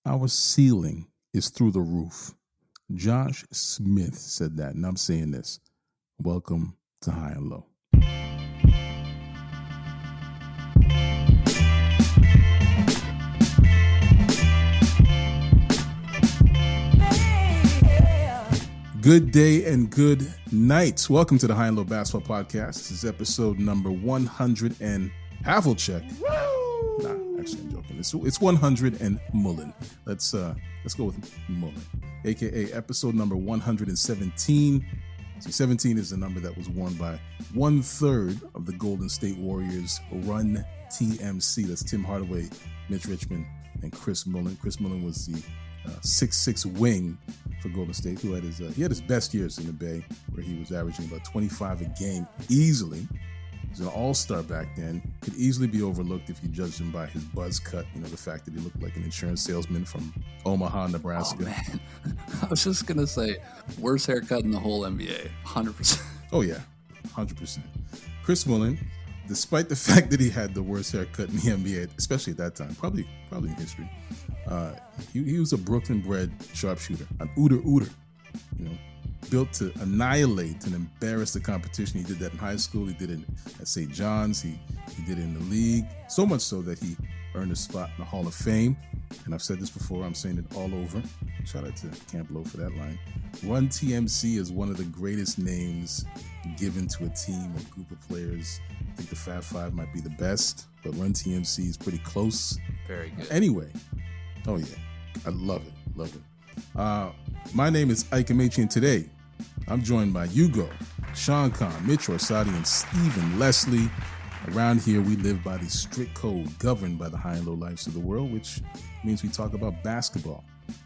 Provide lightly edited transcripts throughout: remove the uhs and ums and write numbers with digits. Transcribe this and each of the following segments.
Our ceiling is through the roof. Josh Smith said that, and I'm saying this. Welcome to High and Low. Good day and good night. Welcome to the High and Low Basketball Podcast. This is episode number 100 and Havel check. Nah, actually I'm joking. It's 100 and Mullen. Let's go with Mullen, aka episode number 117. See, 17 is the number that was worn by 1/3 of the Golden State Warriors Run TMC. That's Tim Hardaway, Mitch Richmond, and Chris Mullen. Chris Mullen was the 6'6" wing for Golden State, who had his best years in the Bay, where he was averaging about 25 a game easily. He was an all-star back then. Could easily be overlooked if you judged him by his buzz cut. You know, the fact that he looked like an insurance salesman from Omaha, Nebraska. Oh, man. I was just going to say, worst haircut in the whole NBA, 100%. Oh, yeah, 100%. Chris Mullen, despite the fact that he had the worst haircut in the NBA, especially at that time, probably in history, he was a Brooklyn-bred sharpshooter, an ooter, you know, built to annihilate and embarrass the competition. He did that in high school. He did it at St. John's. He did it in the league, so much so that he earned a spot in the Hall of Fame. And I've said this before, I'm saying it all over. Shout out to Camp Low for that line. Run TMC is one of the greatest names given to a team or group of players. I think the Fab Five might be the best, but Run TMC is pretty close. Very good. Anyway, oh yeah, I love it. My name is Ike Amaechi, and today I'm joined by Hugo, Sean Khan, Mitch Orsatti, and Stephen Leslie. Around here, we live by the strict code governed by the high and low lives of the world, which means we talk about basketball,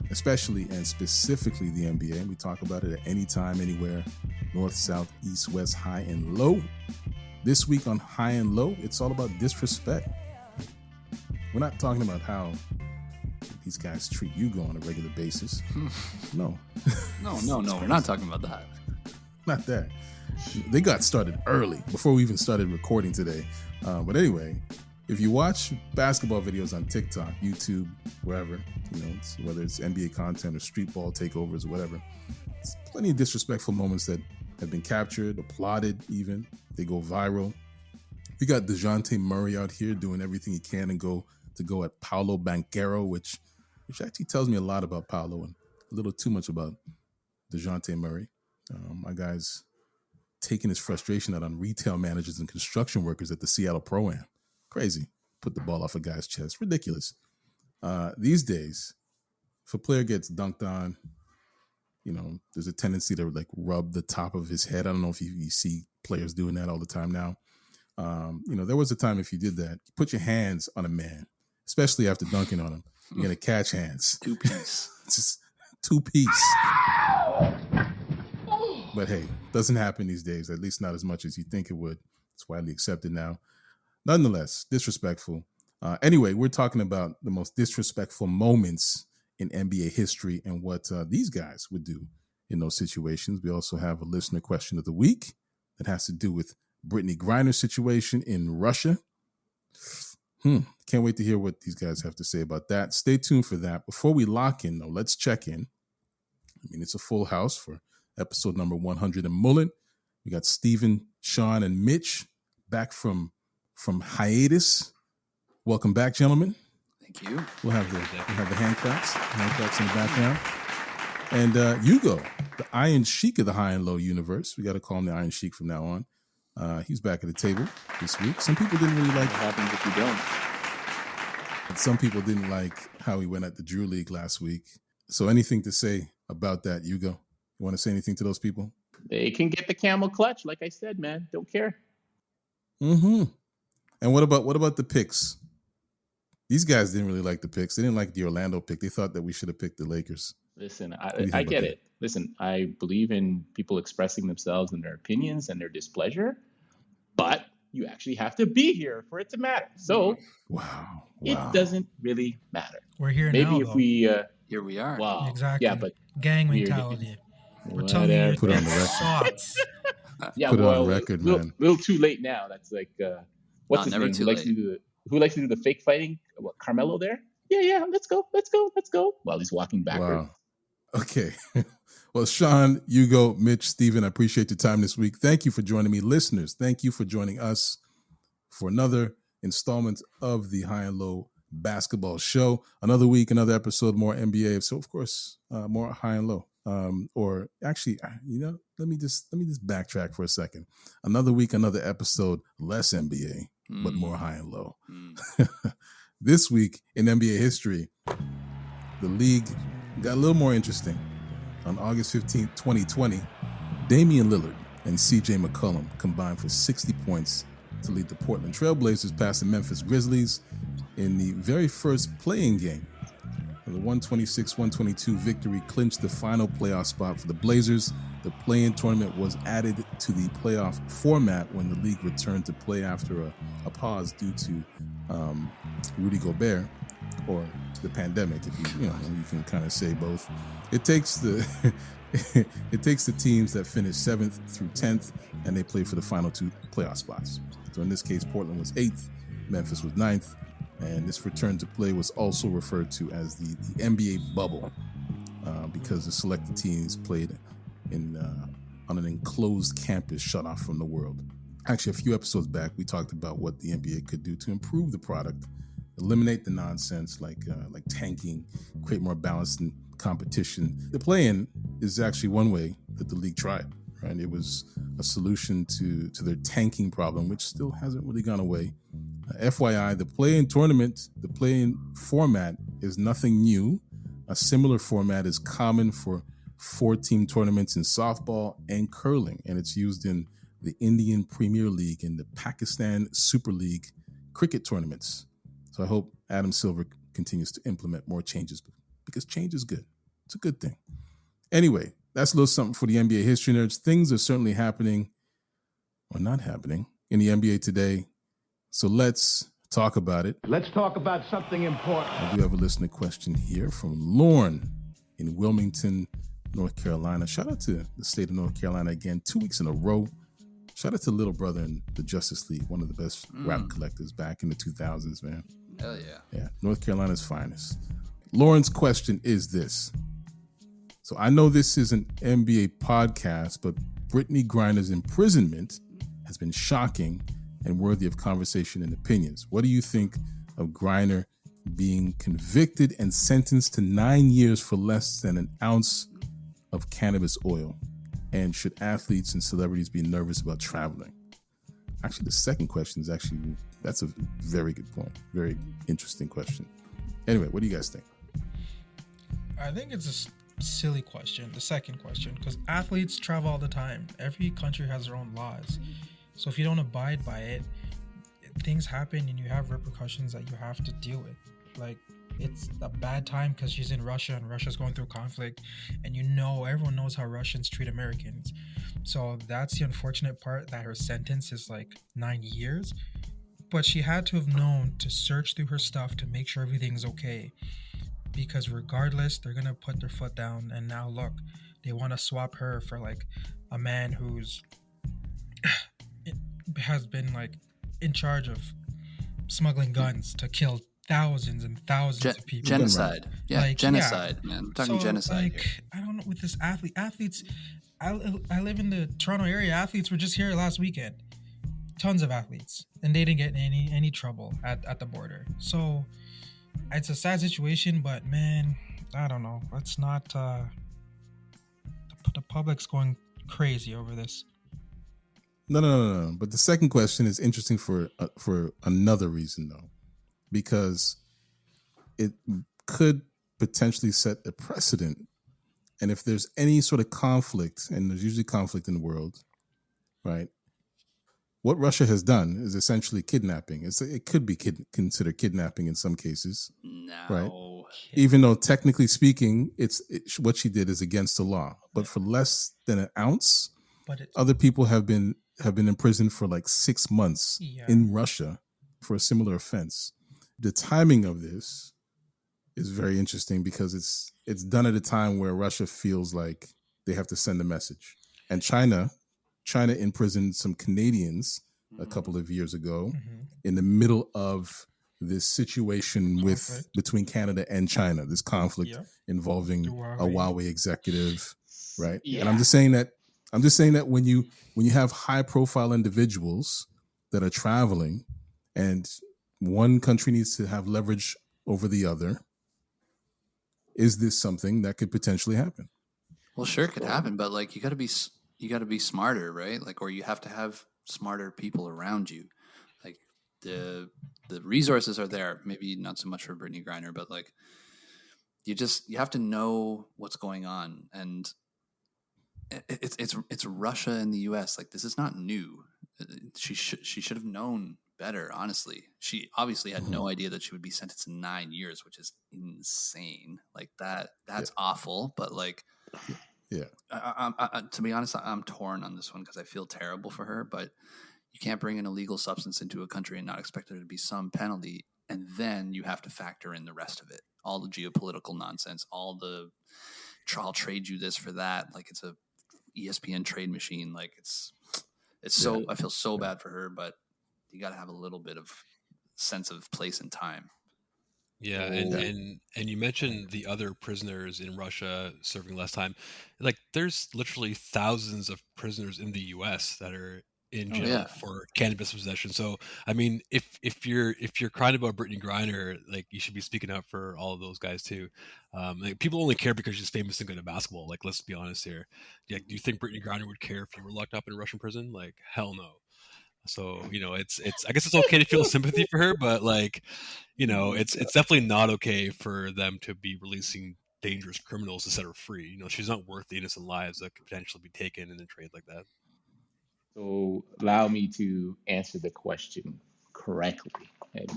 especially and specifically the NBA. We talk about it at any time, anywhere, north, south, east, west, high and low. This week on High and Low, it's all about disrespect. We're not talking about how these guys treat Hugo on a regular basis. No. No, we're not talking about that. Not that. They got started early, before we even started recording today. But anyway, if you watch basketball videos on TikTok, YouTube, wherever, you know, whether it's NBA content or street ball takeovers or whatever, it's plenty of disrespectful moments that have been captured, applauded even. They go viral. We got DeJounte Murray out here doing everything he can and go at Paolo Banchero, which actually tells me a lot about Paolo and a little too much about DeJounte Murray. My guy's taking his frustration out on retail managers and construction workers at the Seattle Pro-Am. Crazy. Put the ball off a guy's chest. Ridiculous. These days, if a player gets dunked on, you know, there's a tendency to like rub the top of his head. I don't know if you see players doing that all the time now. You know, there was a time if you did that, you put your hands on a man, especially after dunking on him. You're going to catch hands. Two-piece. Just two-piece. But hey, doesn't happen these days, at least not as much as you think it would. It's widely accepted now. Nonetheless, disrespectful. Anyway, we're talking about the most disrespectful moments in NBA history and what these guys would do in those situations. We also have a listener question of the week that has to do with Brittney Griner situation in Russia. Can't wait to hear what these guys have to say about that. Stay tuned for that. Before we lock in, though, let's check in. I mean, it's a full house for episode number 100 and Mullen. We got Stephen, Sean, and Mitch back from hiatus. Welcome back, gentlemen. Thank you. We'll have the hand claps in the background. And Hugo, the Iron Sheik of the High and Low universe. We got to call him the Iron Sheik from now on. He's back at the table this week. Some people didn't really like what happens if you don't. Some people didn't like how he went at the Drew League last week. So anything to say about that, Hugo? You want to say anything to those people? They can get the camel clutch, like I said, man. Don't care. Mm-hmm. And what about the picks? These guys didn't really like the picks. They didn't like the Orlando pick. They thought that we should have picked the Lakers. Listen, I get it. Listen, I believe in people expressing themselves and their opinions and their displeasure, but you actually have to be here for it to matter. So, wow. It doesn't really matter. We're here Maybe now. Maybe if we... here we are. Wow. Exactly. Yeah, but... Gang mentality. We're telling you put on the record. Yeah, put well, on record, man. Little too late now. That's like... what's his name? Never too late. Who likes to do the fake fighting? What, Carmelo there? yeah, let's go. While he's walking backwards. Wow. Okay. Well, Sean, Hugo, Mitch, Steven, I appreciate your time this week. Thank you for joining me. Listeners, thank you for joining us for another installment of the High and Low Basketball Show. Another week, another episode, more NBA. So, of course, more High and Low. Or actually, let me just backtrack for a second. Another week, another episode, less NBA, but more High and Low. This week in NBA history, the league got a little more interesting. On August 15th, 2020, Damian Lillard and CJ McCollum combined for 60 points to lead the Portland Trail Blazers past the Memphis Grizzlies in the very first play-in game. The 126-122 victory clinched the final playoff spot for the Blazers. The play-in tournament was added to the playoff format when the league returned to play after a pause due to Rudy Gobert, or the pandemic, if you can kind of say both. It takes the teams that finish 7th through 10th, and they play for the final 2 playoff spots. So in this case, Portland was 8th, Memphis was 9th, and this return to play was also referred to as the NBA bubble because the selected teams played on an enclosed campus shut off from the world. Actually, a few episodes back, we talked about what the NBA could do to improve the product, eliminate the nonsense like tanking, create more balance and competition. The play-in is actually one way that the league tried, right? It was a solution to their tanking problem, which still hasn't really gone away. FYI, the play-in tournament, the play-in format is nothing new. A similar format is common for 4-team tournaments in softball and curling, and it's used in the Indian Premier League and the Pakistan Super League cricket tournaments. So I hope Adam Silver continues to implement more changes because change is good. It's a good thing. Anyway, that's a little something for the NBA history nerds. Things are certainly happening or not happening in the NBA today. So let's talk about it. Let's talk about something important. I do have a listener question here from Lorne in Wilmington, North Carolina. Shout out to the state of North Carolina again, 2 weeks in a row. Shout out to Little Brother in the Justice League, one of the best rap collectors back in the 2000s, man. Hell yeah. Yeah, North Carolina's finest. Lauren's question is this. So I know this is an NBA podcast, but Brittney Griner's imprisonment has been shocking and worthy of conversation and opinions. What do you think of Griner being convicted and sentenced to 9 years for less than an ounce of cannabis oil? And should athletes and celebrities be nervous about traveling? Actually, the second question is that's a very good point. Very interesting question. Anyway, what do you guys think? I think it's a silly question, the second question, because athletes travel all the time. Every country has their own laws. So if you don't abide by it, things happen and you have repercussions that you have to deal with. Like, it's a bad time because she's in Russia and Russia's going through conflict, and everyone knows how Russians treat Americans. So that's the unfortunate part, that her sentence is like 9 years. But she had to have known to search through her stuff to make sure everything's okay. Because regardless, they're going to put their foot down. And now look, they want to swap her for like a man who's has been like in charge of smuggling guns to kill thousands and thousands of people. Genocide. Yeah, genocide, man. We're talking genocide here. I don't know, with this athletes, I live in the Toronto area. Athletes were just here last weekend. Tons of athletes. And they didn't get in any trouble at the border. So it's a sad situation, but man, I don't know. Let's not... the public's going crazy over this. No. But the second question is interesting for another reason, though, because it could potentially set a precedent. And if there's any sort of conflict, and there's usually conflict in the world, right? What Russia has done is essentially kidnapping. It could be considered kidnapping in some cases, right? Even though technically speaking, what she did is against the law. But for less than an ounce, other people have been imprisoned for like 6 months in Russia for a similar offense. The timing of this is very interesting because it's done at a time where Russia feels like they have to send a message. And China imprisoned some Canadians a couple of years ago in the middle of this situation between Canada and China, this conflict involving a Huawei executive, right? Yeah. And I'm just saying that when you have high profile individuals that are traveling, and one country needs to have leverage over the other, is this something that could potentially happen? Well, sure, it could happen, but like you got to be smarter, right? Like, or you have to have smarter people around you. Like the resources are there. Maybe not so much for Brittney Griner, but like you have to know what's going on, and it's Russia and the U.S. Like this is not new. She should have known better. Honestly, she obviously had no idea that she would be sentenced to 9 years, which is insane. Like that's awful. But like, yeah, to be honest, I'm torn on this one because I feel terrible for her. But you can't bring an illegal substance into a country and not expect there to be some penalty, and then you have to factor in the rest of it, all the geopolitical nonsense, all the I'll trade you this for that. Like it's a ESPN trade machine. Like it's so I feel so bad for her, but you got to have a little bit of sense of place and time. Yeah, and you mentioned the other prisoners in Russia serving less time. Like there's literally thousands of prisoners in the US that are in jail for cannabis possession. So I mean, if you're crying about Brittney Griner, like you should be speaking up for all of those guys too. Like, people only care because she's famous and good at basketball. Like let's be honest here. Yeah, do you think Brittney Griner would care if you were locked up in a Russian prison? Like hell no. So it's I guess it's okay to feel sympathy for her, but like it's definitely not okay for them to be releasing dangerous criminals to set her free. She's not worth the innocent lives that could potentially be taken in a trade like that. So allow me to answer the question correctly. And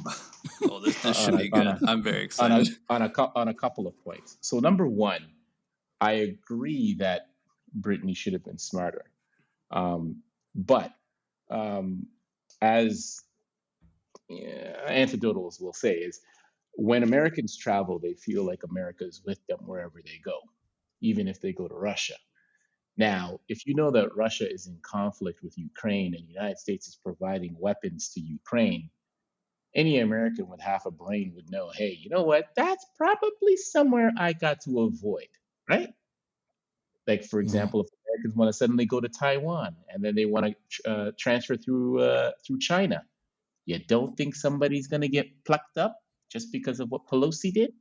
this should be good. I'm very excited. On a couple of points. So number one, I agree that Brittney should have been smarter. But as anecdotals will say, is when Americans travel, they feel like America is with them wherever they go, even if they go to Russia. Now, if you know that Russia is in conflict with Ukraine and the United States is providing weapons to Ukraine, any American with half a brain would know, hey, you know what? That's probably somewhere I got to avoid, right? Like, for example, if Americans want to suddenly go to Taiwan and then they want to transfer through China, you don't think somebody's going to get plucked up just because of what Pelosi did?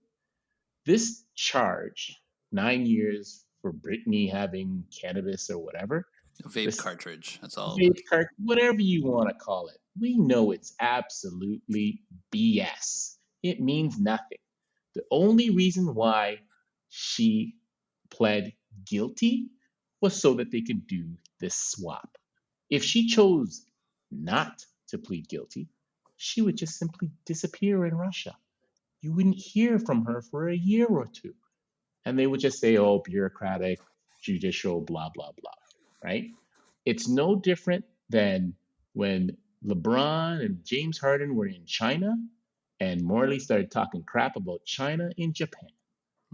This charge, 9 years for Brittney having cannabis or whatever. Vape cartridge, that's all. Vape cartridge, whatever you want to call it. We know it's absolutely BS. It means nothing. The only reason why she pled guilty was so that they could do this swap. If she chose not to plead guilty, she would just simply disappear in Russia. You wouldn't hear from her for a year or two. And they would just say, oh, bureaucratic, judicial, blah, blah, blah, right? It's no different than when LeBron and James Harden were in China and Morley started talking crap about China in Japan.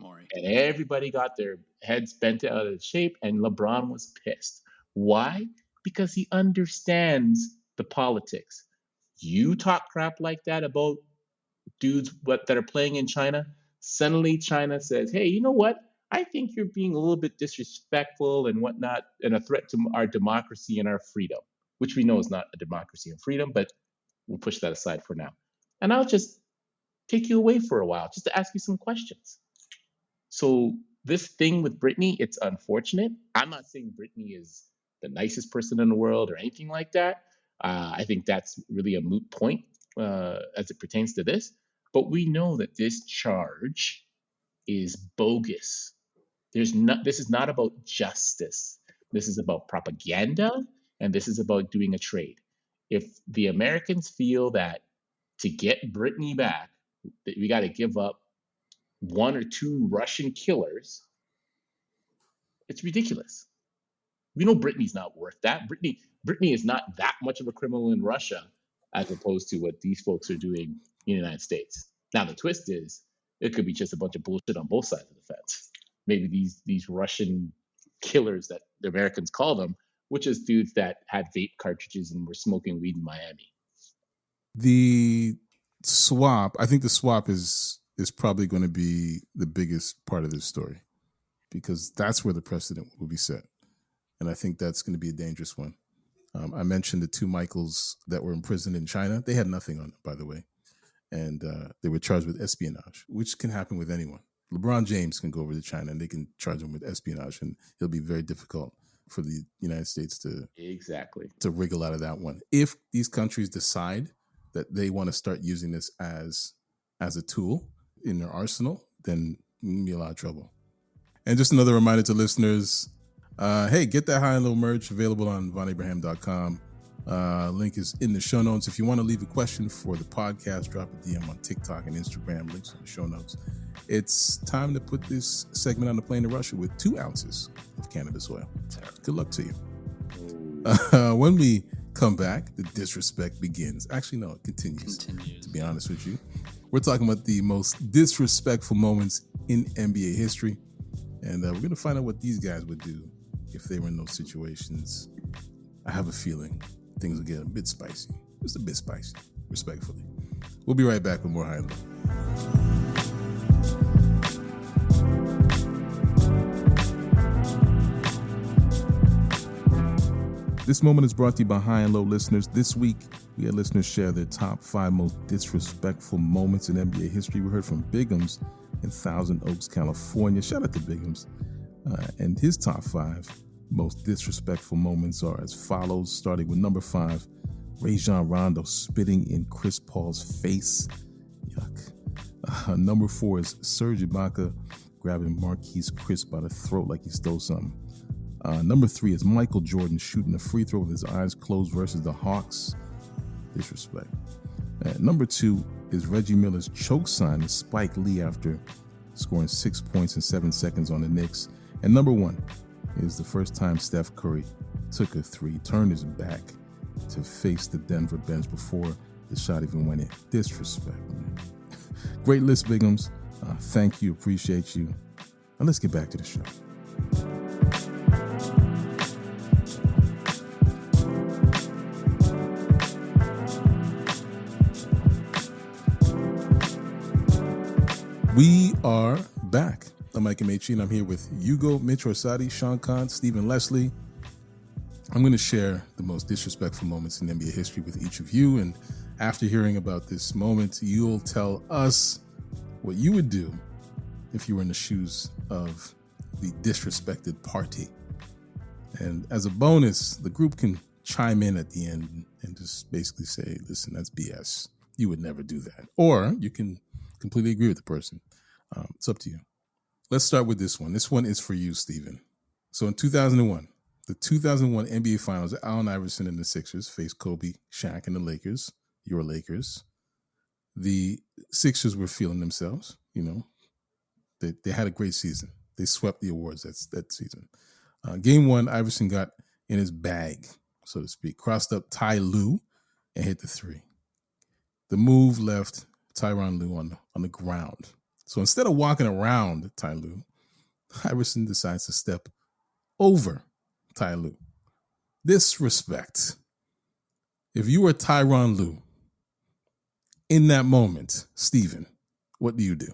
And everybody got their heads bent out of shape, and LeBron was pissed. Why? Because he understands the politics. You talk crap like that about dudes that are playing in China, suddenly China says, hey, you know what? I think you're being a little bit disrespectful and whatnot, and a threat to our democracy and our freedom, which we know is not a democracy and freedom, but we'll push that aside for now. And I'll just take you away for a while just to ask you some questions. So this thing with Brittney, it's unfortunate. I'm not saying Brittney is the nicest person in the world or anything like that. I think that's really a moot point as it pertains to this. But we know that this charge is bogus. This is not about justice. This is about propaganda, and this is about doing a trade. If the Americans feel that to get Brittney back, that we got to give up 1 or 2 Russian killers, it's ridiculous. We know Brittney's not worth that. Brittney is not that much of a criminal in Russia as opposed to what these folks are doing in the United States. Now, the twist is it could be just a bunch of bullshit on both sides of the fence. Maybe these Russian killers that the Americans call them, which is dudes that had vape cartridges and were smoking weed in Miami. The swap. I think the swap is probably going to be the biggest part of this story, because that's where the precedent will be set, and I think that's going to be a dangerous one. I mentioned the two Michaels that were imprisoned in China. They had nothing on them, by the way, and they were charged with espionage, which can happen with anyone. LeBron James can go over to China and they can charge him with espionage, and it'll be very difficult for the United States to wriggle out of that one. If these countries decide that they want to start using this as a tool in their arsenal, then we'll be a lot of trouble. And just another reminder to listeners, hey, get that High and Low merch available on VonnAbraham.com. Link is in the show notes. If you want to leave a question for the podcast, drop a DM on TikTok and Instagram. Links in the show notes. It's time to put this segment on the plane to Russia with 2 ounces of cannabis oil. Good luck to you. When we come back, the disrespect begins. Actually, no, it continues. To be honest with you, we're talking about the most disrespectful moments in NBA history, and we're going to find out what these guys would do if they were in those situations. I have a feeling things will get a bit spicy. Just a bit spicy, respectfully. We'll be right back with more High and Low. This moment is brought to you by High and Low listeners. This week, we had listeners share their top 5 most disrespectful moments in NBA history. We heard from Biggums in Thousand Oaks, California. Shout out to Biggums. And his top 5 most disrespectful moments are as follows, starting with number 5, Rajon Rondo spitting in Chris Paul's face. Yuck. Number 4 is Serge Ibaka grabbing Marquise Chris by the throat like he stole something. Number 3 is Michael Jordan shooting a free throw with his eyes closed versus the Hawks. Disrespect. Number 2 is Reggie Miller's choke sign to Spike Lee after scoring 6 points in 7 seconds on the Knicks. And number 1 is the first time Steph Curry took a 3, turned his back to face the Denver bench before the shot even went in. Disrespect, man. Great list, Biggums. Thank you, appreciate you. Now let's get back to the show. We are back. I'm Ike Amaechi, and I'm here with Hugo, Mitch Orsatti, Sean Khan, Stephen Leslie. I'm going to share the most disrespectful moments in NBA history with each of you, and after hearing about this moment, you'll tell us what you would do if you were in the shoes of the disrespected party. And as a bonus, the group can chime in at the end and just basically say, listen, that's BS. You would never do that. Or you can completely agree with the person. It's up to you. Let's start with this one. This one is for you, Steven. So in 2001, the 2001 NBA Finals, Allen Iverson and the Sixers faced Kobe, Shaq, and the Lakers, your Lakers. The Sixers were feeling themselves, you know. They had a great season. They swept the awards that season. Game 1, Iverson got in his bag, so to speak, crossed up Ty Lue and hit the 3. The move left Tyronn Lue on the ground. So instead of walking around Ty Lue, Iverson decides to step over Ty Lue. Disrespect. If you were Tyronn Lue in that moment, Steven, what do you do?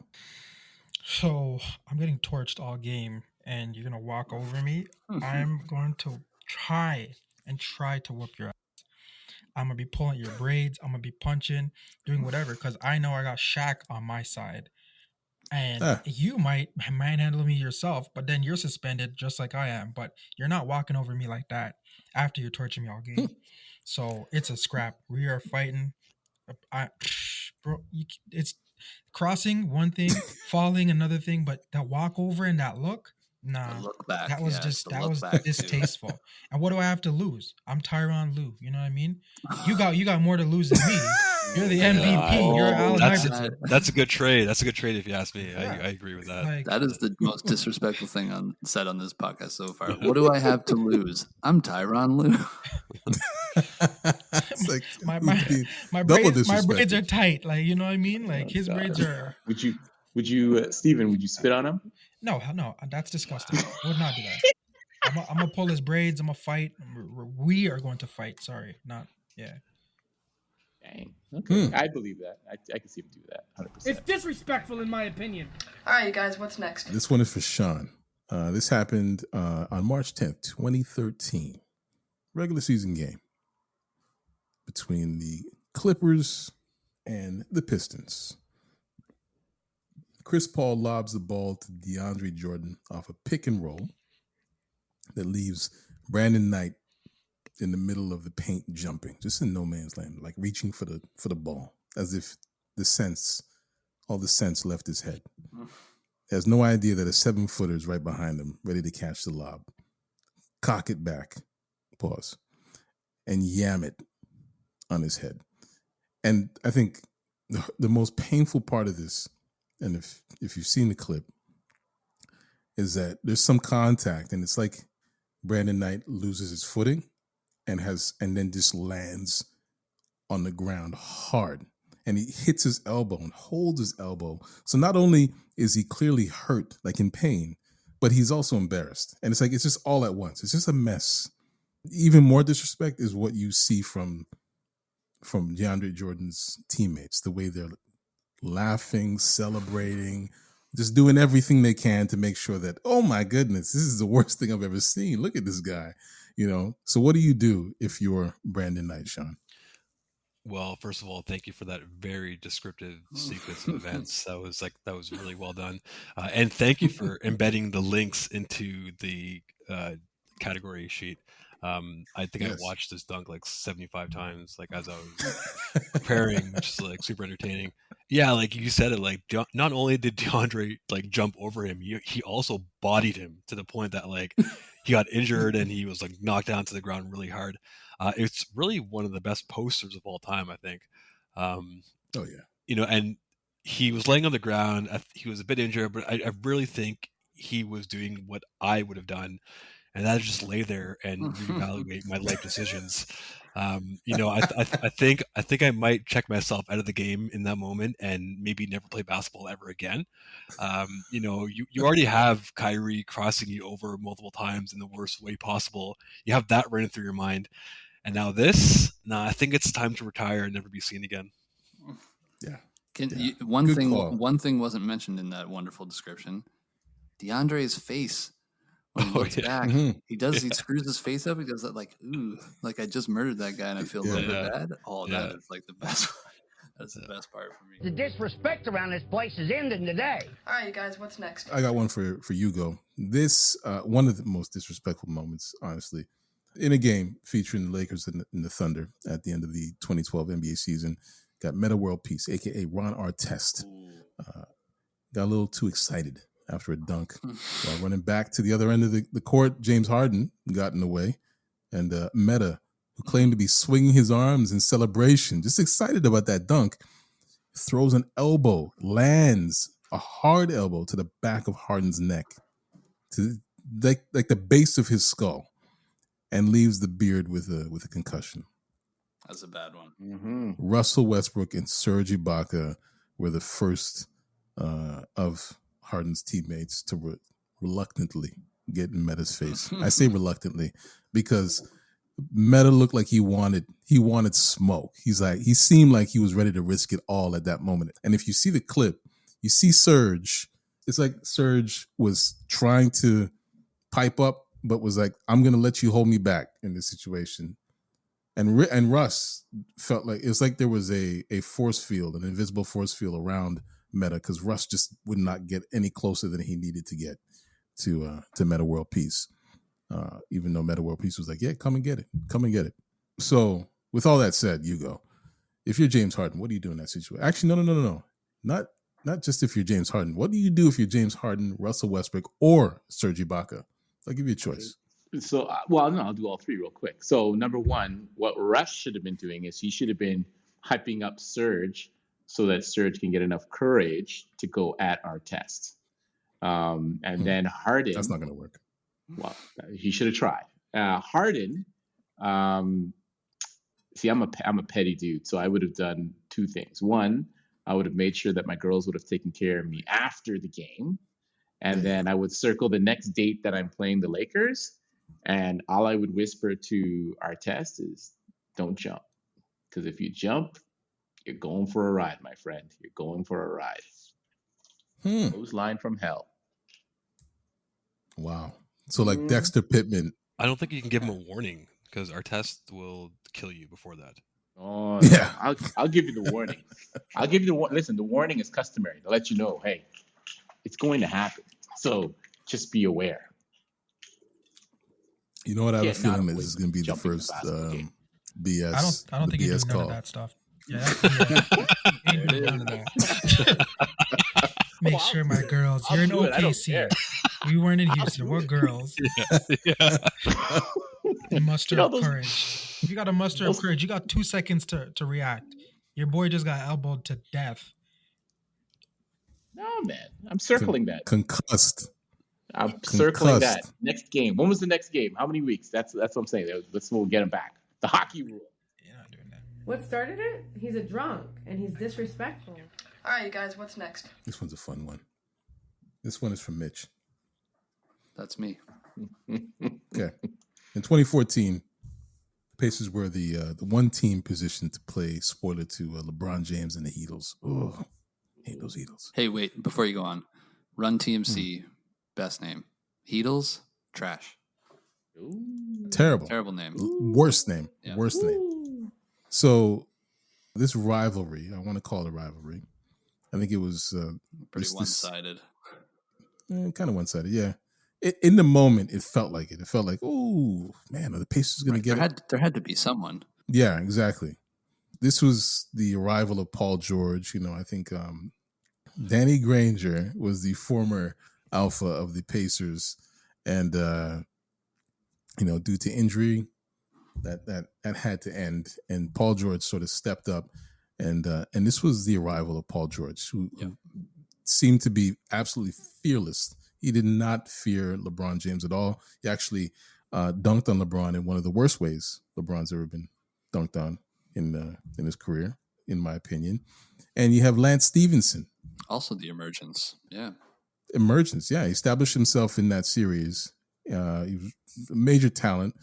So I'm getting torched all game and you're going to walk over me. I'm going to try to whoop your ass. I'm going to be pulling your braids. I'm going to be punching, doing whatever, because I know I got Shaq on my side. And you might manhandle me yourself, but then you're suspended just like I am. But you're not walking over me like that after you're torching me all game. So it's a scrap. We are fighting. It's crossing one thing, falling another thing, but that walk over and that look, nah. Look back. That was distasteful. Too. And what do I have to lose? I'm Tyronn Lue. You know what I mean? You got more to lose than me. You're the MVP. You're Allen Iverson. That's a good trade. That's a good trade if you ask me. Yeah. I agree with that. Like, that is the most disrespectful thing said on this podcast so far. What do I have to lose? I'm Tyronn Lue. It's like, my braids are tight. Like, you know what I mean? Like his braids are. Would you, Steven, would you spit on him? No, that's disgusting. I would not do that. I'm gonna pull his braids. I'm gonna fight. We are going to fight. Sorry, not yeah. Dang. Okay, I believe that. I can see him do that. 100%. It's disrespectful, in my opinion. All right, you guys, what's next? This one is for Sean. This happened on March 10th, 2013. Regular season game between the Clippers and the Pistons. Chris Paul lobs the ball to DeAndre Jordan off a pick and roll that leaves Brandon Knight in the middle of the paint jumping, just in no man's land, like reaching for the ball, as if all the sense left his head. He has no idea that a 7-footer is right behind him, ready to catch the lob. Cock it back, pause, and yam it on his head. And I think the most painful part of this, and if you've seen the clip, is that there's some contact, and it's like Brandon Knight loses his footing and then just lands on the ground hard. And he hits his elbow and holds his elbow. So not only is he clearly hurt, like in pain, but he's also embarrassed. And it's like, it's just all at once. It's just a mess. Even more disrespect is what you see from DeAndre Jordan's teammates, the way they're laughing, celebrating, just doing everything they can to make sure that, oh my goodness, this is the worst thing I've ever seen. Look at this guy, So what do you do if you're Brandon Knight, Sean? Well, first of all, thank you for that very descriptive sequence of events. That was really well done, and thank you for embedding the links into the category sheet. I think I watched this dunk like 75 times, like as I was preparing, which is like super entertaining. Yeah, like you said it, like not only did DeAndre like jump over him, he also bodied him to the point that like he got injured and he was like knocked down to the ground really hard. It's really one of the best posters of all time, I think. And he was laying on the ground. He was a bit injured, but I really think he was doing what I would have done, and that is just lay there and reevaluate my life decisions. I think I might check myself out of the game in that moment and maybe never play basketball ever again. You already have Kyrie crossing you over multiple times in the worst way possible. You have that running through your mind. And now this, I think it's time to retire and never be seen again. Yeah. One thing wasn't mentioned in that wonderful description. DeAndre's face. When he looks back, he screws his face up. He does that like, ooh, like I just murdered that guy and I feel a little bit bad. Oh, that is like the best part. That's the best part for me. The disrespect around this place is ending today. All right, you guys, what's next? I got one for Hugo. This, one of the most disrespectful moments, honestly, in a game featuring the Lakers and the Thunder at the end of the 2012 NBA season, got Meta World Peace, a.k.a. Ron Artest. Got a little too excited after a dunk. While running back to the other end of the court, James Harden got in the way. And Meta, who claimed to be swinging his arms in celebration, just excited about that dunk, throws an elbow, lands a hard elbow to the back of Harden's neck, to like the base of his skull, and leaves the beard with a concussion. That's a bad one. Mm-hmm. Russell Westbrook and Serge Ibaka were the first of Harden's teammates to reluctantly get in Meta's face. I say reluctantly because Meta looked like he wanted smoke. He seemed like he was ready to risk it all at that moment. And if you see the clip, you see Serge. It's like Serge was trying to pipe up, but was like, I'm going to let you hold me back in this situation. And Russ felt like, it was like there was a force field, an invisible force field around Meta, because Russ just would not get any closer than he needed to get to Meta World Peace. Even though Meta World Peace was like, yeah, come and get it. So with all that said, Hugo, if you're James Harden, what do you do in that situation? Actually, no. Not just if you're James Harden. What do you do if you're James Harden, Russell Westbrook, or Serge Ibaka? I'll give you a choice. So, I'll do all three real quick. So, number one, what Russ should have been doing is he should have been hyping up Serge so that Serge can get enough courage to go at Artest. Then Harden. That's not going to work. Well, he should have tried. Harden. See, I'm a petty dude, so I would have done two things. One, I would have made sure that my girls would have taken care of me after the game. And then I would circle the next date that I'm playing the Lakers. And all I would whisper to Artest is, don't jump. Because if you jump, You're going for a ride, my friend. You're going for a ride. Clothesline from hell. Wow. So like Dexter Pittman. I don't think you can give him a warning because our test will kill you before that. Oh, Yeah. no. I'll give you the warning. I'll give you the listen. The warning is customary to let you know, hey, it's going to happen. So just be aware. You know what? I have a Can't not feeling that avoid this is going to be the jumping the first basketball game. BS. I don't think you BS do none call. of that stuff. Yeah, you ain't do none of that. Make sure my girls. You're in do it. I don't OKC. care. We weren't in Houston. What girls? Yeah. And muster You know, up those- courage. If you got to muster up courage, you got 2 seconds to react. Your boy just got elbowed to death. No, man. I'm circling that. Concussed. I'm circling that. Next game. When was the next game? How many weeks? That's what I'm saying. We'll get him back. The hockey rule. You're not doing that. What started it? He's a drunk and he's disrespectful. All right, you guys, what's next? This one's a fun one. This one is from Mitch. That's me. Okay. In 2014, the Pacers were the one team positioned to play spoiler to LeBron James and the Heatles. Oh, hate those Heatles. Hey, wait, before you go on. Run TMC, best name. Heatles, trash. Ooh. Terrible. Terrible name. Worst name. Yeah. Worst name. So this rivalry, I want to call it a rivalry. I think it was Pretty one-sided. Kind of one-sided, yeah. In the moment, it felt like it. It felt like, oh, man, are the Pacers going to get it? There had to be someone. Yeah, exactly. This was the arrival of Paul George. You know, I think Danny Granger was the former alpha of the Pacers. And, you know, due to injury, that had to end. And Paul George sort of stepped up. And this was the arrival of Paul George, who seemed to be absolutely fearless. He did not fear LeBron James at all. He actually dunked on LeBron in one of the worst ways LeBron's ever been dunked on in his career, in my opinion. And you have Lance Stevenson. Also the emergence. Yeah. Emergence, yeah. He established himself in that series. He was a major talent,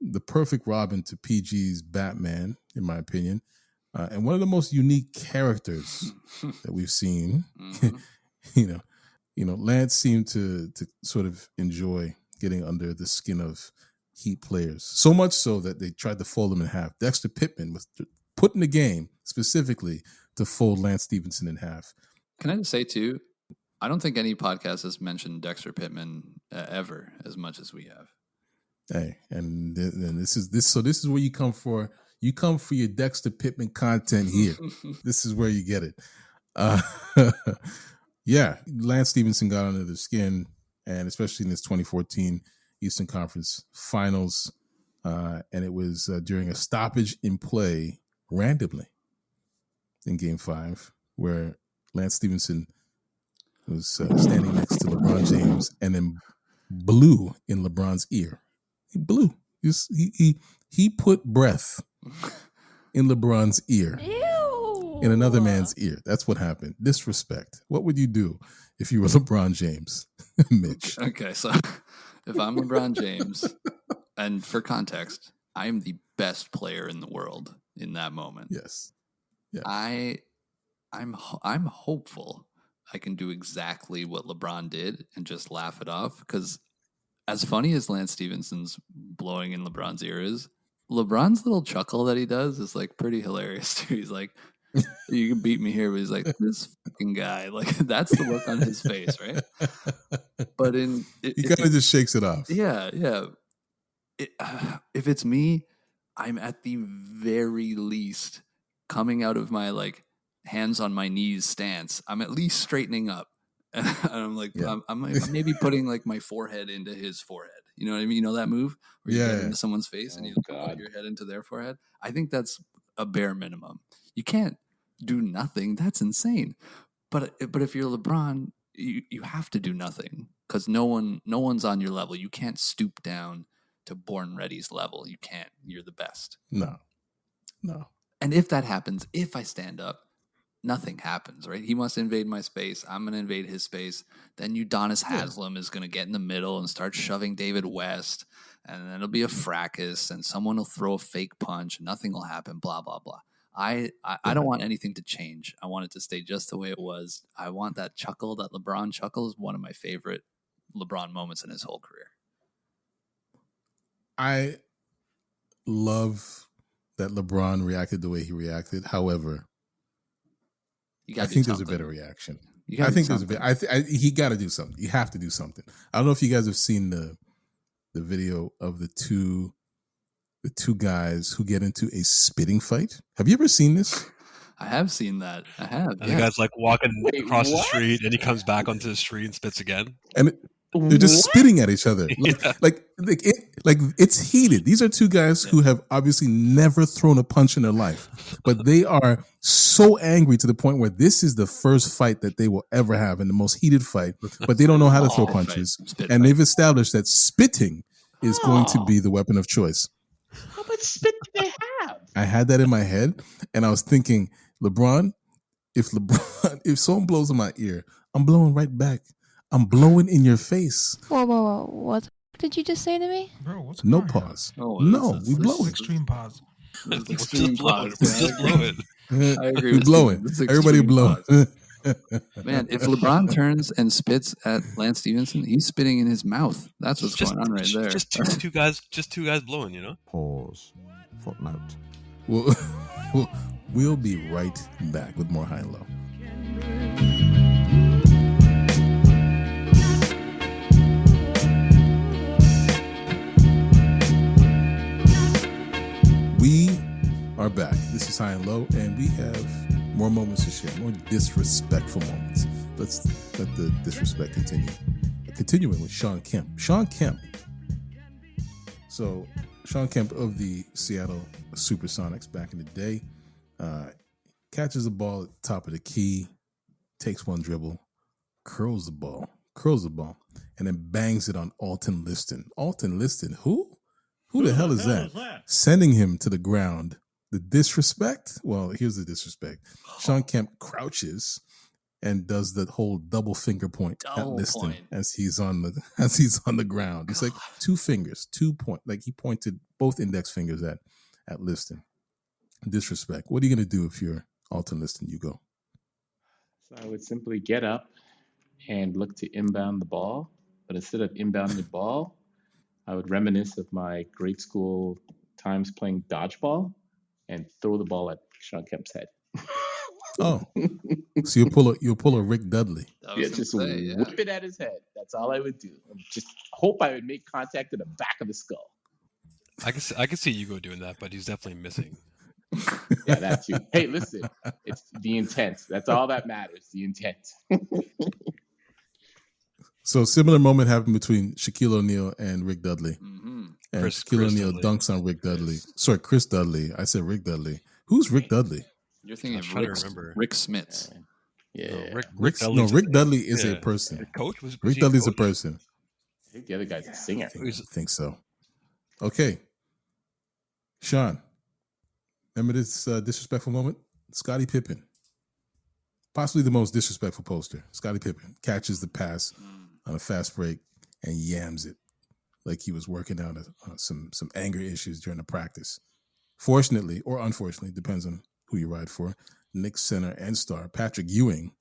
the perfect Robin to PG's Batman, in my opinion. And one of the most unique characters that we've seen. Mm-hmm. You know, Lance seemed to sort of enjoy getting under the skin of Heat players. So much so that they tried to fold him in half. Dexter Pittman was put in the game specifically to fold Lance Stevenson in half. Can I just say, too, I don't think any podcast has mentioned Dexter Pittman ever as much as we have. Hey, and this is where you come for. You come for your Dexter Pittman content here. This is where you get it. Yeah, Lance Stevenson got under the skin, and especially in this 2014 Eastern Conference Finals, and it was during a stoppage in play randomly in Game 5, where Lance Stevenson was standing next to LeBron James and then blew in LeBron's ear. He blew. He put breath in LeBron's ear. Ew. In another man's ear. That's what happened. Disrespect. What would you do if you were LeBron James, Mitch? Okay, so if I'm LeBron James, and for context, I am the best player in the world in that moment. Yes. I'm hopeful I can do exactly what LeBron did and just laugh it off, because as funny as Lance Stevenson's blowing in LeBron's ear is, LeBron's little chuckle that he does is like pretty hilarious too. He's like, you can beat me here, but he's like, this fucking guy. Like, that's the look on his face, right? But he kind of just shakes it off. Yeah. If it's me, I'm at the very least coming out of my like hands on my knees stance. I'm at least straightening up. And I'm like, I'm maybe putting like my forehead into his forehead. You know what I mean? You know that move where you get into someone's face and you put your head into their forehead? I think that's a bare minimum. You can't do nothing. That's insane. But if you're LeBron, you have to do nothing because no one's on your level. You can't stoop down to Born Ready's level. You can't. You're the best. No. And if that happens, if I stand up, nothing happens, right? He wants to invade my space. I'm going to invade his space. Then Udonis Haslem is going to get in the middle and start shoving David West. And then it'll be a fracas and someone will throw a fake punch. And nothing will happen, blah, blah, blah. I don't want anything to change. I want it to stay just the way it was. I want that chuckle, that LeBron chuckle is one of my favorite LeBron moments in his whole career. I love that LeBron reacted the way he reacted. However, I think there's a better reaction. I think there's a bit. He got to do something. You have to do something. I don't know if you guys have seen the video of the two guys who get into a spitting fight. Have you ever seen this? I have seen that. I have. And the guy's like walking across the street, and he comes back onto the street and spits again. And they're just spitting at each other. Like it's heated. These are two guys who have obviously never thrown a punch in their life, but they are so angry to the point where this is the first fight that they will ever have, and the most heated fight. But they don't know how to throw punches, and they've established that spitting is going to be the weapon of choice. How much spit do they have? I had that in my head, and I was thinking, LeBron, if someone blows in my ear, I'm blowing right back. I'm blowing in your face. Whoa. What did you just say to me? Bro, what's no pause. No, we blow it. Extreme pause. Just blow it. I agree. We're blowing. Everybody blow. Man, if LeBron turns and spits at Lance Stevenson, he's spitting in his mouth. That's what's going on right there. Just two guys blowing, you know? Pause. Footnote. We'll be right back with more High and Low. We are back. This is High and Low, and we have more moments to share, more disrespectful moments. Let's let the disrespect continue. Continuing with Shawn Kemp. So, Shawn Kemp of the Seattle Supersonics back in the day catches the ball at the top of the key, takes one dribble, curls the ball, and then bangs it on Alton Liston. Alton Liston, who? Who the hell is that? Sending him to the ground. The disrespect? Well, here's the disrespect. Shawn Kemp crouches and does the whole double finger point at Liston as he's on the ground. It's like two fingers, 2 point. Like he pointed both index fingers at Liston. Disrespect. What are you gonna do if you're Alton Liston? You go. So I would simply get up and look to inbound the ball, but instead of inbounding the ball, I would reminisce of my grade school times playing dodgeball and throw the ball at Shawn Kemp's head. Oh, so you'll pull a Rick Dudley. Just whip it at his head. That's all I would do. Just hope I would make contact in the back of the skull. I can see Hugo doing that, but he's definitely missing. Yeah, that's you. Hey, listen, it's the intent. That's all that matters. The intent. So similar moment happened between Shaquille O'Neal and Rick Dudley. Mm-hmm. And Shaquille O'Neal dunks on Rick Dudley. Sorry, Chris Dudley. I said Rick Dudley. Who's Rick Dudley? You're thinking of Rick Smits. Yeah. No, Rick Dudley is a person. The coach was Rick Dudley's a person. I think the other guy's a singer. I think so. Okay. Sean, remember this disrespectful moment? Scottie Pippen. Possibly the most disrespectful poster. Scottie Pippen catches the pass on a fast break and yams it like he was working out some anger issues during the practice. Fortunately, or unfortunately, depends on who you ride for, Knicks center and star Patrick Ewing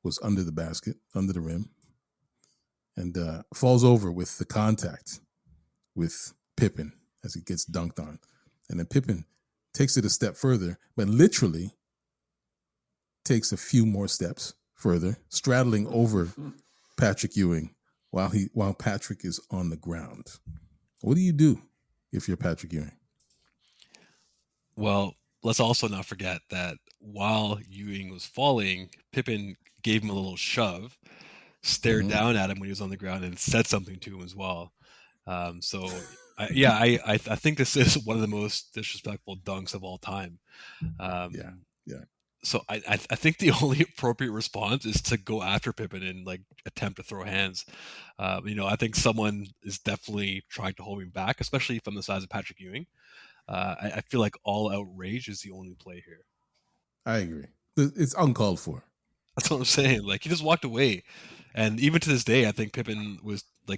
was under the basket, under the rim, and falls over with the contact with Pippen as he gets dunked on. And then Pippen takes it a step further, but literally takes a few more steps further, straddling over Patrick Ewing while Patrick is on the ground. What do you do if you're Patrick Ewing? Well, let's also not forget that while Ewing was falling, Pippen gave him a little shove, stared down at him when he was on the ground, and said something to him as well. I think this is one of the most disrespectful dunks of all time. So I think the only appropriate response is to go after Pippen and like attempt to throw hands. I think someone is definitely trying to hold him back, especially from the size of Patrick Ewing. I feel like all out rage is the only play here. I agree. It's uncalled for. That's what I'm saying. Like he just walked away, and even to this day, I think Pippen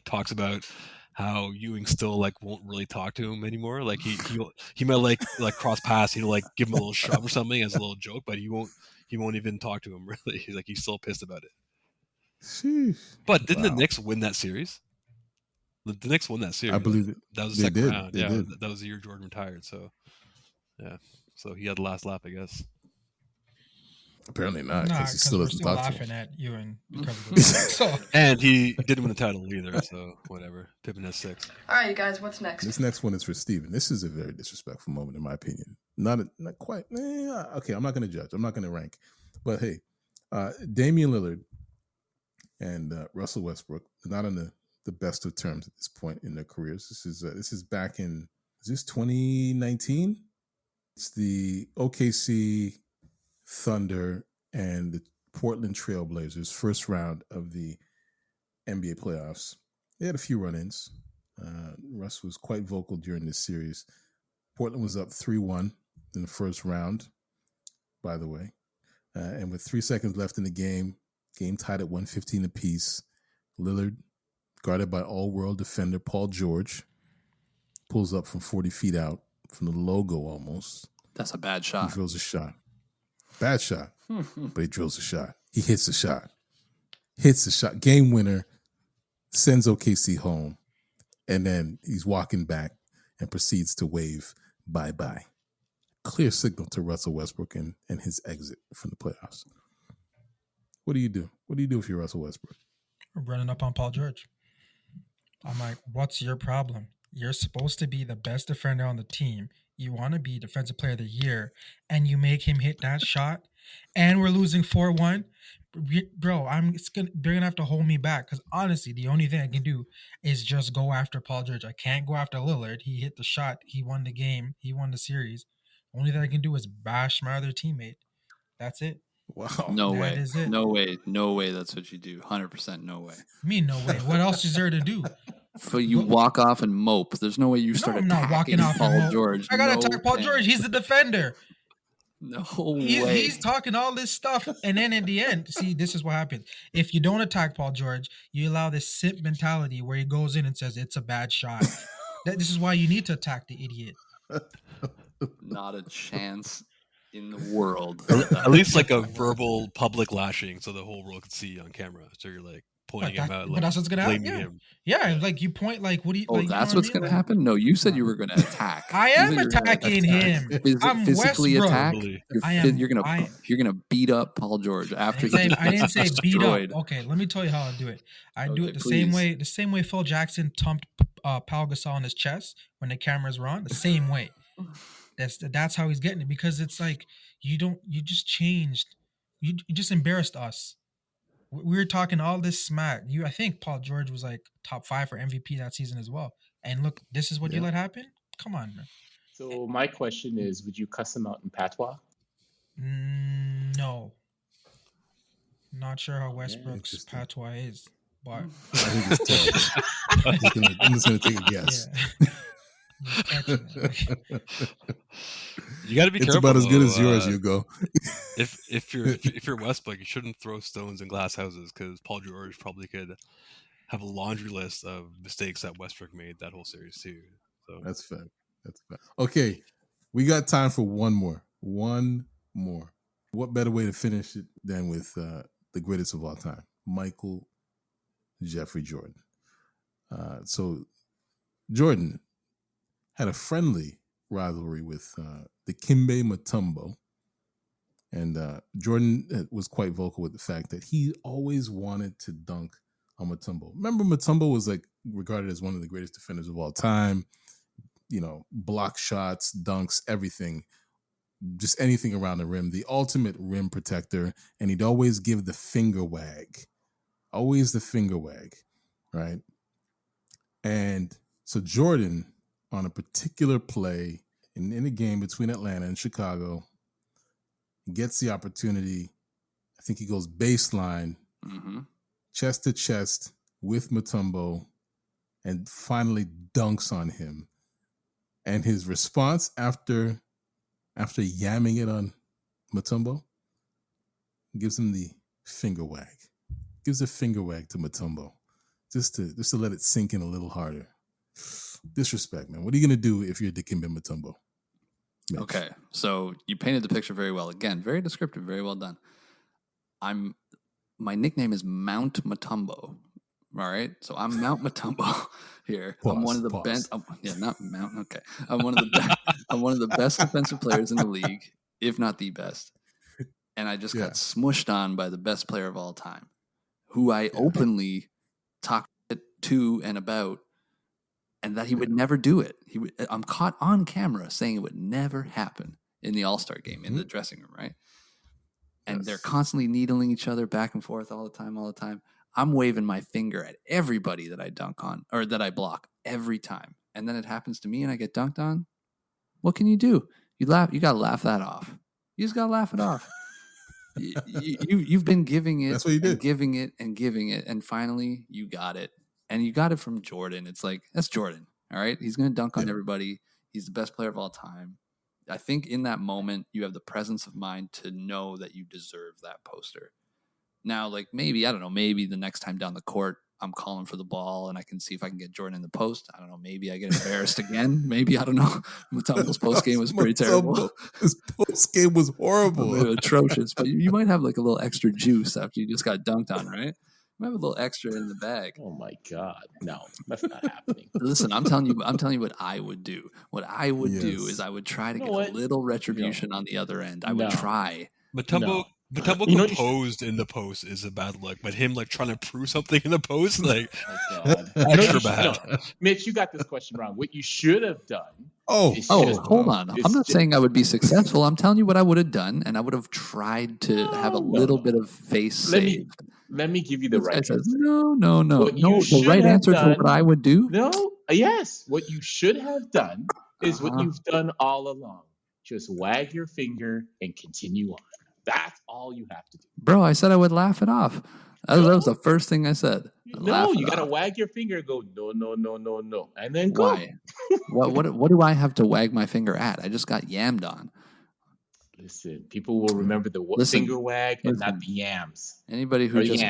talks about how Ewing still like won't really talk to him anymore. Like he might like cross paths, like give him a little shove or something as a little joke, but he won't even talk to him really. He's still pissed about it. Sheesh. But didn't the Knicks win that series? The Knicks won that series. I believe it. That was the second round. They did. That was the year Jordan retired. So yeah, so he had the last laugh, I guess. Apparently not, because he still doesn't still talk to laughing him. at Ewing because of the so. And he didn't win the title either, so whatever. Pippen has 6. All right, you guys, what's next? This next one is for Steven. This is a very disrespectful moment, in my opinion. Not quite. Okay, I'm not going to judge. I'm not going to rank. But hey, Damian Lillard and Russell Westbrook are not on the best of terms at this point in their careers. This is back in, is this 2019? It's the OKC Thunder and the Portland Trailblazers first round of the NBA playoffs. They had a few run-ins. Russ was quite vocal during this series. Portland was up 3-1 in the first round, by the way. And with 3 seconds left in the game tied at 115 apiece, Lillard, guarded by all-world defender Paul George, pulls up from 40 feet out, from the logo almost. That's a bad shot. He drills a shot. Bad shot, but he drills a shot. He hits the shot. Hits the shot. Game winner, sends OKC home, and then he's walking back and proceeds to wave bye-bye. Clear signal to Russell Westbrook and his exit from the playoffs. What do you do? What do you do if you're Russell Westbrook? Running up on Paul George. I'm like, what's your problem? You're supposed to be the best defender on the team. You want to be Defensive Player of the Year, and you make him hit that shot, and we're losing 4-1. Bro, they're gonna have to hold me back, because honestly, the only thing I can do is just go after Paul George. I can't go after Lillard. He hit the shot. He won the game. He won the series. The only thing I can do is bash my other teammate. That's it. Wow. No That way. is it. No way. No way that's what you do. 100% no way. Me, no way. What else is there to do? So you walk off and mope. There's no way you start I'm not attacking walking off Paul and mope. George. I gotta No attack Paul way. George. He's the defender. No way. He's talking all this stuff, and then at the end, see, this is what happens. If you don't attack Paul George, you allow this simp mentality where he goes in and says it's a bad shot. This is why you need to attack the idiot. Not a chance in the world. At least like a verbal public lashing, so the whole world could see on camera. So you're like pointing him out. But that's what's gonna happen. Yeah, like you point, like what do you? Oh, like, that's you know what's going to happen? No, you said you were going to attack. I am attacking him. I'm physically Westbrook. attack. You're gonna beat up Paul George after he I didn't say beat destroyed. up. Okay, let me tell you how I do it. I do it the same way Phil Jackson thumped Pau Gasol in his chest when the cameras were on. The same way. That's how he's getting it, because it's like you just changed. You just embarrassed us. We were talking all this smack. I think Paul George was like top 5 for MVP that season as well. And look, this is what you let happen? Come on, man. So my question is, would you cuss him out in patois? No. Not sure how Westbrook's patois is, but I think it's terrible. I'm just going to take a guess. Yeah. You got to be it's careful. It's about as good though, as yours, Hugo. if you're Westbrook, you shouldn't throw stones in glass houses, because Paul George probably could have a laundry list of mistakes that Westbrook made that whole series too. So that's fair. Okay, we got time for one more. What better way to finish it than with the greatest of all time, Michael Jeffrey Jordan. So Jordan had a friendly rivalry with Dikembe Mutombo. And Jordan was quite vocal with the fact that he always wanted to dunk on Mutombo. Remember, Mutombo was like regarded as one of the greatest defenders of all time. You know, block shots, dunks, everything. Just anything around the rim. The ultimate rim protector. And he'd always give the finger wag. Always the finger wag, right? And so Jordan, on a particular play in a game between Atlanta and Chicago, gets the opportunity. I think he goes baseline, chest to chest with Mutombo, and finally dunks on him. And his response after yamming it on Mutombo, gives him the finger wag. Gives a finger wag to Mutombo, just to let it sink in a little harder. Disrespect, man. What are you gonna do if you're Dikembe Mutombo? Mitch. Okay, so you painted the picture very well. Again, very descriptive, very well done. My nickname is Mount Mutombo. All right, so I'm Mount Mutombo here. I'm one of the best. Not Mount. Okay, I'm one of the best defensive players in the league, if not the best. And I just got smushed on by the best player of all time, who I openly talked to and about, and that he would never do it. I'm caught on camera saying it would never happen in the All-Star game in the dressing room, right? And they're constantly needling each other back and forth all the time. I'm waving my finger at everybody that I dunk on or that I block every time. And then it happens to me and I get dunked on. What can you do? You got to laugh that off. You just got to laugh it off. You've been giving it, that's what you did. Giving it. And finally you got it. And you got it from Jordan. It's like, that's Jordan. All right. He's going to dunk on everybody. He's the best player of all time. I think in that moment, you have the presence of mind to know that you deserve that poster. Now, like maybe the next time down the court, I'm calling for the ball and I can see if I can get Jordan in the post. I don't know. Maybe I get embarrassed again. Maybe, I don't know. Mutombo's post game was pretty terrible. His post game was horrible. Atrocious. But you might have like a little extra juice after you just got dunked on, right? You might have a little extra in the bag. Oh my God. No, that's not happening. Listen, I'm telling you what I would do. What I would do is I would try to get a little retribution on the other end. I would try. Mutombo composed in the post is a bad look, but him like trying to prove something in the post, like extra bad. No. Mitch, you got this question wrong. What you should have done. Hold on. I'm not saying I would be successful. I'm telling you what I would have done, and I would have tried to have a little bit of face saved. Let me give you the right answer. No. The right answer for what I would do? No. Yes. What you should have done is what you've done all along. Just wag your finger and continue on. That's all you have to do. Bro, I said I would laugh it off. That was the first thing I said. No, you got to wag your finger and go, no. And then go. Why? what do I have to wag my finger at? I just got yammed on. Listen, people will remember the finger wag and not the yams. Anybody who just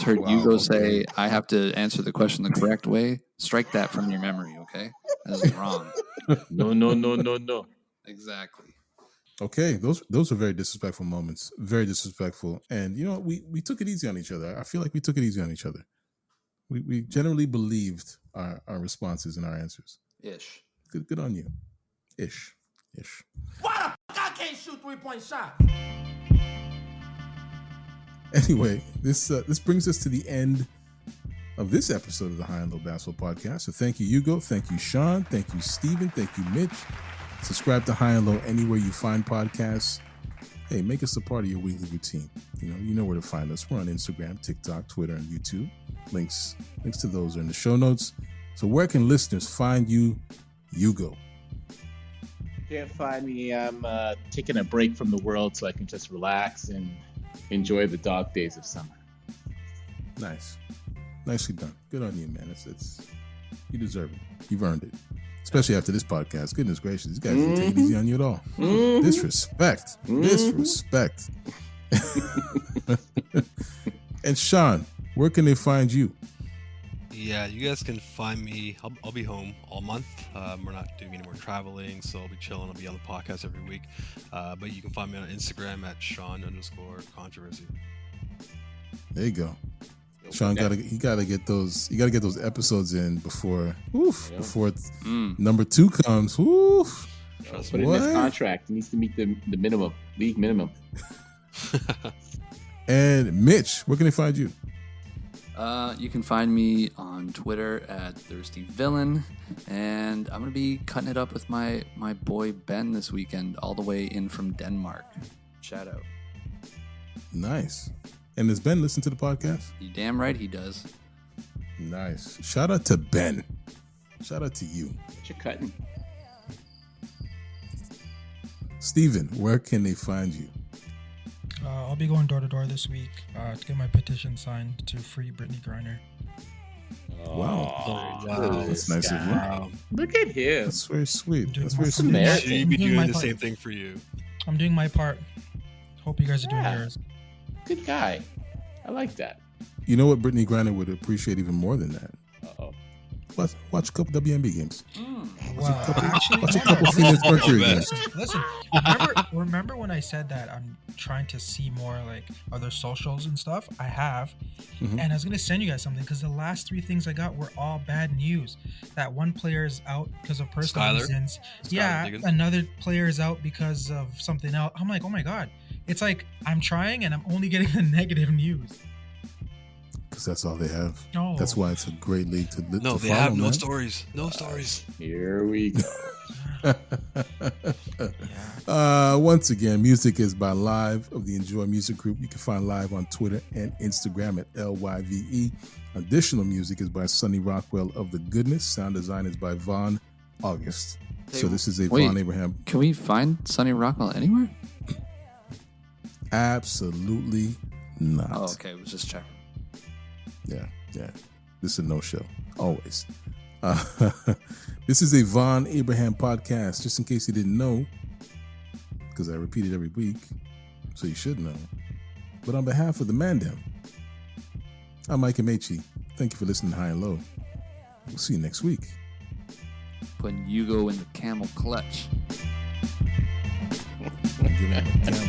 heard Hugo say, I have to answer the question the correct way, strike that from your memory, okay? That is wrong. No. Exactly. Okay, those are very disrespectful moments. Very disrespectful. And you know what? We took it easy on each other. I feel like we took it easy on each other. We generally believed our responses and our answers. Ish. Good on you. Ish. Why the fuck I can't shoot 3-point shot? Anyway, this brings us to the end of this episode of the High and Low Basketball Podcast. So thank you, Hugo. Thank you, Sean. Thank you, Steven. Thank you, Mitch. Subscribe to High and Low anywhere you find podcasts. Hey, make us a part of your weekly routine. You know where to find us. We're on Instagram, TikTok, Twitter, and YouTube. Links to those are in the show notes. So where can listeners find you, Hugo? You can't find me. I'm taking a break from the world so I can just relax and enjoy the dog days of summer. Nice. Nicely done. Good on you, man. It's you deserve it. You've earned it. Especially after this podcast. Goodness gracious. These guys didn't take it easy on you at all. Disrespect. And Sean, where can they find you? Yeah, you guys can find me. I'll be home all month. We're not doing any more traveling, so I'll be chilling. I'll be on the podcast every week. But you can find me on Instagram at Sean_controversy. There you go. Sean you gotta get those episodes in before number 2 comes. Put it in his contract. He needs to meet the league minimum. And Mitch, where can they find you? You can find me on Twitter at ThirstyVillain, and I'm gonna be cutting it up with my boy Ben this weekend, all the way in from Denmark. Shout out. Nice. And does Ben listen to the podcast? You damn right he does. Nice. Shout out to Ben. Shout out to you. What you cutting? Steven, where can they find you? I'll be going door to door this week to get my petition signed to free Brittney Griner. Wow. That's nice of you. Wow. Look at him. That's very sweet. That's very sweet. She'd be doing the same thing for you. I'm doing my part. Hope you guys are doing yours. Good guy. I like that. You know what Brittney Griner would appreciate even more than that? Uh-oh. Watch a couple WNBA games. Watch a couple Phoenix Mercury games. Listen, remember when I said that I'm trying to see more like other socials and stuff? I have, and I was gonna send you guys something because the last 3 things I got were all bad news. That one player is out because of personal reasons. Yeah, another player is out because of something else. I'm like, oh my god, it's like I'm trying and I'm only getting the negative news. Because that's all they have. No. That's why it's a great league to follow. No, they have no stories. No stories. Here we go. Once again, music is by Live of the Enjoy Music Group. You can find Live on Twitter and Instagram at LYVE. Additional music is by Sonny Rockwell of The Goodness. Sound design is by Vonn+Abrahamm. So this is a Vonn+Abrahamm. Can we find Sonny Rockwell anywhere? Absolutely not. Oh, okay. I was just checking. Yeah. This is a no-show, always. This is a Vonn+Abrahamm podcast, just in case you didn't know, because I repeat it every week, so you should know. But on behalf of the Mandem, I'm Ike Amaechi. Thank you for listening to High and Low. We'll see you next week. Putting Hugo in the camel clutch. I'm giving him a camel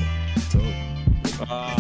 toe.